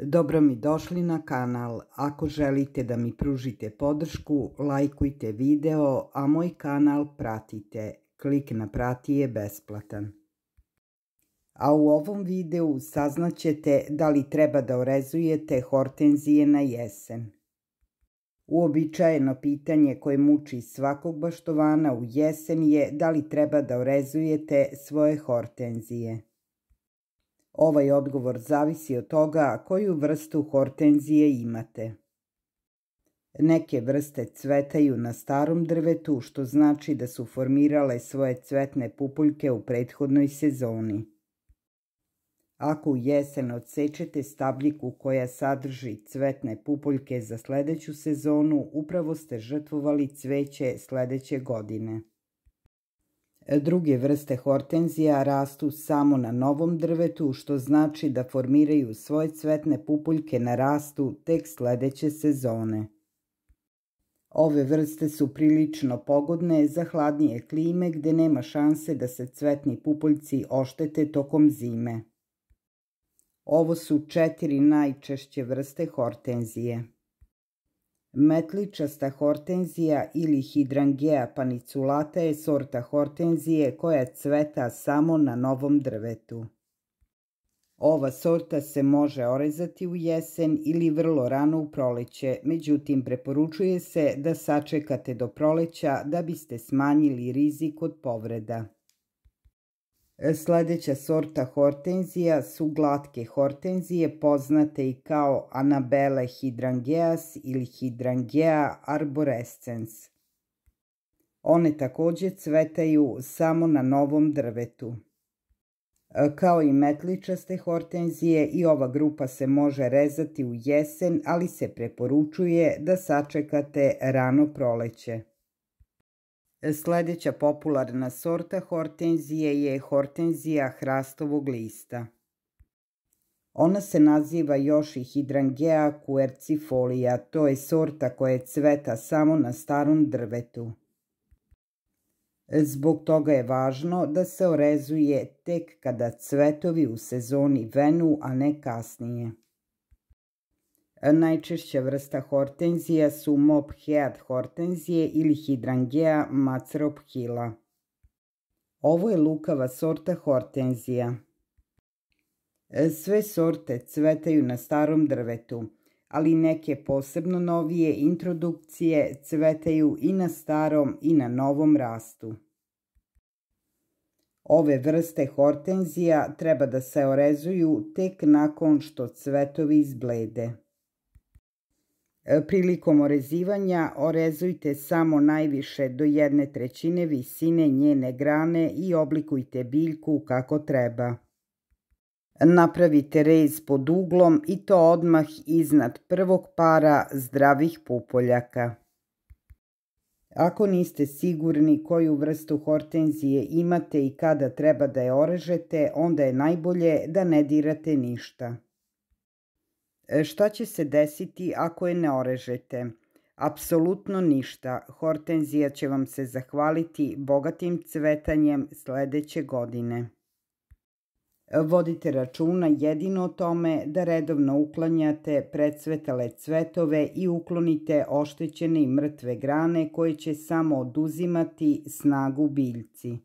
Dobro mi došli na kanal. Ako želite da mi pružite podršku, lajkujte video, a moj kanal pratite. Klik na prati je besplatan. A u ovom videu saznaćete da li treba da orezujete hortenzije na jesen. Uobičajeno pitanje koje muči svakog baštovana u jesen je da li treba da orezujete svoje hortenzije. Ovaj odgovor zavisi od toga koju vrstu hortenzije imate. Neke vrste cvetaju na starom drvetu, što znači da su formirale svoje cvetne pupuljke u prethodnoj sezoni. Ako u jesen odsečete stabljiku koja sadrži cvetne pupuljke za sledeću sezonu, upravo ste žrtvovali cveće sledeće godine. Druge vrste hortenzija rastu samo na novom drvetu, što znači da formiraju svoje cvetne pupuljke na rastu tek sledeće sezone. Ove vrste su prilično pogodne za hladnije klime gde nema šanse da se cvetni pupuljci oštete tokom zime. Ovo su 4 najčešće vrste hortenzije. Metličasta hortenzija ili Hydrangea paniculata je sorta hortenzije koja cveta samo na novom drvetu. Ova sorta se može orezati u jesen ili vrlo rano u proleće, međutim preporučuje se da sačekate do proleća da biste smanjili rizik od povreda. Sledeća sorta hortenzija su glatke hortenzije, poznate i kao Annabelle hydrangeas ili Hydrangea arborescens. One takođe cvetaju samo na novom drvetu. Kao i metličaste hortenzije, i ova grupa se može rezati u jesen, ali se preporučuje da sačekate rano proleće. Sledeća popularna sorta hortenzije je hortenzija hrastovog lista. Ona se naziva još i Hydrangea quercifolia, to je sorta koja cveta samo na starom drvetu. Zbog toga je važno da se orezuje tek kada cvetovi u sezoni venu, a ne kasnije. Najčešća vrsta hortenzija su mophead hortenzije ili Hydrangea macrophylla. Ovo je lukava sorta hortenzija. Sve sorte cvetaju na starom drvetu, ali neke posebno novije introdukcije cvetaju i na starom i na novom rastu. Ove vrste hortenzija treba da se orezuju tek nakon što cvetovi izblede. Prilikom orezivanja orezujte samo najviše do 1/3 visine njene grane i oblikujte biljku kako treba. Napravite rez pod uglom i to odmah iznad prvog para zdravih pupoljaka. Ako niste sigurni koju vrstu hortenzije imate i kada treba da je orežete, onda je najbolje da ne dirate ništa. Šta će se desiti ako je ne orežete? Apsolutno ništa. Hortenzija će vam se zahvaliti bogatim cvetanjem sledeće godine. Vodite računa jedino o tome da redovno uklanjate precvetale cvetove i uklonite oštećene i mrtve grane koje će samo oduzimati snagu biljci.